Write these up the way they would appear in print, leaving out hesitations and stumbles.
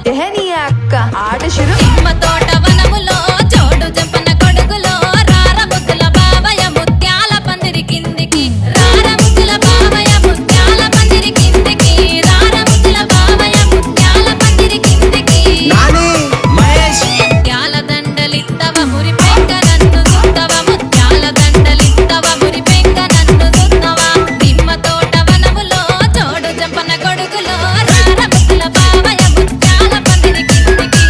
ఎహని అక్క ఆట శురు నిమ్మ తోట వనములో చోడు జంపన కొడుకులో రార ముద్దుల బావయ్య ముత్యాల పందిరి కిందికి రార ముద్దుల బావయ్య ముత్యాల పందిరి కిందికి రార ముద్దుల బావయ్య ముత్యాల పందిరి కిందికి నాని మహేష్ ముత్యాల దండలిత్తవ మురి పెంక నన్ను సుత్తవ ముత్యాల దండలిత్తవ మురి పెంక నన్ను సుత్తవ నిమ్మ తోట వనములో చోడు జంపన కొడుకులో రార ముద్దుల బావయ్య ముత్యాల పందిరి కిందికి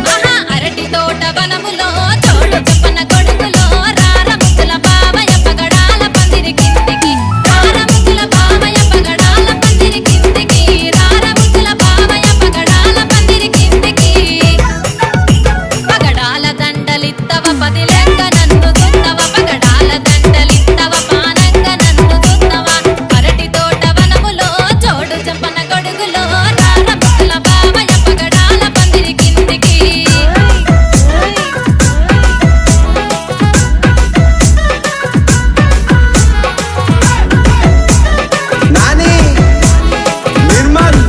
ఆహా అరటి తోట వనములో చోడు చెప్పన కొడుకులో రార ముద్దుల బావయ్య పగడాల పందిరి కిందికి రార ముద్దుల బావయ్య పగడాల పందిరి కిందికి రార ముద్దుల బావయ్య పగడాల పందిరి కిందికి పగడాల దండలిత్తవ పది లెక్క నన్ను సుత్తవ పగడాల దండలిత్తవ పానంగ నన్ను సుత్తవ అరటి తోట వనములో చోడు చెప్పన కొడుకులో రార ముద్దుల బావయ్య పగడాల పందిరి కిందికి నాని నిర్మల్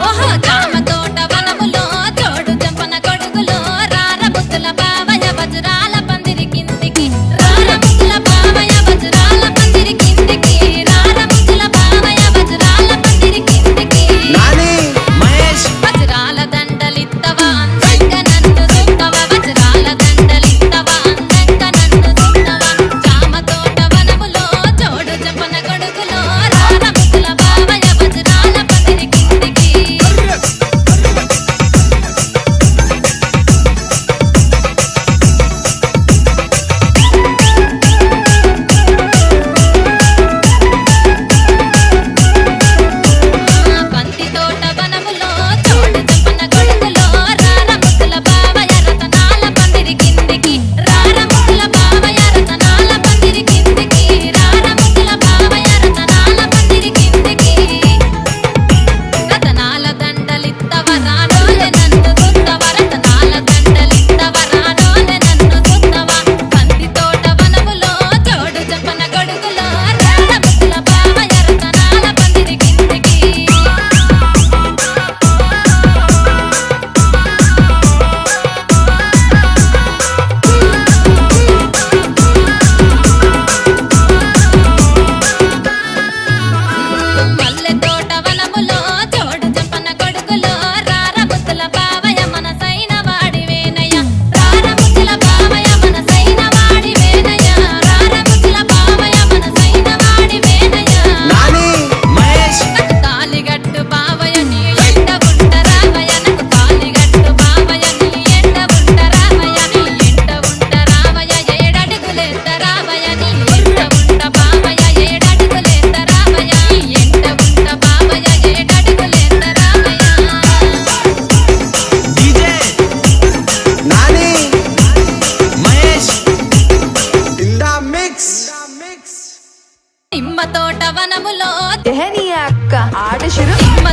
ఓహో జామ తోట వనములో చోడు జంపన కొడుకులో రార ముద్దుల బావయ్య వజ్రాల పందిరి కిందికి రార ముద్దుల బావయ్య వజ్రాల పందిరి కిందికి రార ముద్దుల బావయ్య వజ్రాల పందిరి కిందికి నాని మహేష్ వజ్రాల దండలిత్తవ అందంగా నన్ను సుత్తవ వజ్రాల దండలిత్తవ అందంగా నన్ను సుత్తవ జామ తోట వనములో చోడు జంపన కొడుకులో రార ముద్దుల బావయ్య వజ్రాల పందిరి కిందికి బంతి తోట వనములో చోడు జంపన కొడుకులో రార ముద్దుల బావయ్య రతనాల పందిరి కిందికి రార ముద్దుల బావయ్య రతనాల పందిరి కిందికి రార ముద్దుల బావయ్య రతనాల పందిరి కిందికి రతనాల దండలిత్తవ రానోలే నన్ను సుత్తవ రతనాల దండలిత్తవ రానోలే నన్ను సుత్తవ బంతి తోట వనములో చోడు జంపన కొడుకులో రార ముద్దుల బావయ్య రతనాల పందిరి కిందికి మల్లె తోట వనములో చోడు జంపన కొడుకులో రార ముద్దుల బావయ్య మనసైన వాడివేనయ్య రార ముద్దుల బావయ్య మనసైన వాడివేనయ్య రార ముద్దుల బావయ్య మనసైన వాడివేనయ్య నాని మహేష్ నాకు తాలిగట్టు బావయ్య నీ ఎంట ఉంటరావయ్య నాకు తాలిగట్టు బావయ్య నీ ఎంట ఉంటరావయ్య నీ ఎంట ఉంటరావయ్య ఏడడుగులేద్దరావయ్య నీ ఎంట ఉంట బావయ్య ఏడడుగులేద్దరావయ్య నీ ఎంట ఉంట బావయ్య ఏడడుగులేద్దరావయ్య DJ Nani Mahesh in the mix నిమ్మ తోట వనములో ఎహని అక్క ఆట శురు నిమ్మ